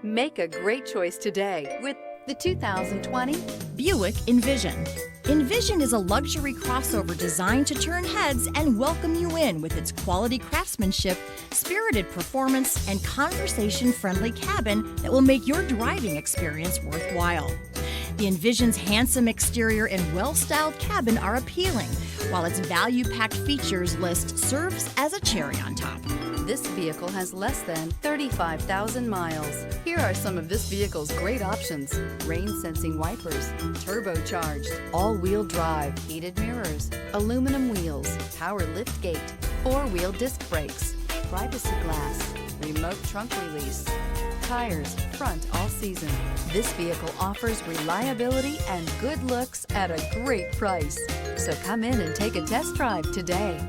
Make a great choice today with the 2020 Buick Envision. Envision is a luxury crossover designed to turn heads and welcome you in with its quality craftsmanship, spirited performance, and conversation-friendly cabin that will make your driving experience worthwhile. The Envision's handsome exterior and well-styled cabin are appealing, while its value-packed features list serves as a cherry on top. This vehicle has less than 35,000 miles. Here are some of this vehicle's great options: rain-sensing wipers, turbocharged, all-wheel drive, heated mirrors, aluminum wheels, power liftgate, four-wheel disc brakes, privacy glass, remote trunk release, tires, front all season. This vehicle offers reliability and good looks at a great price. So come in and take a test drive today.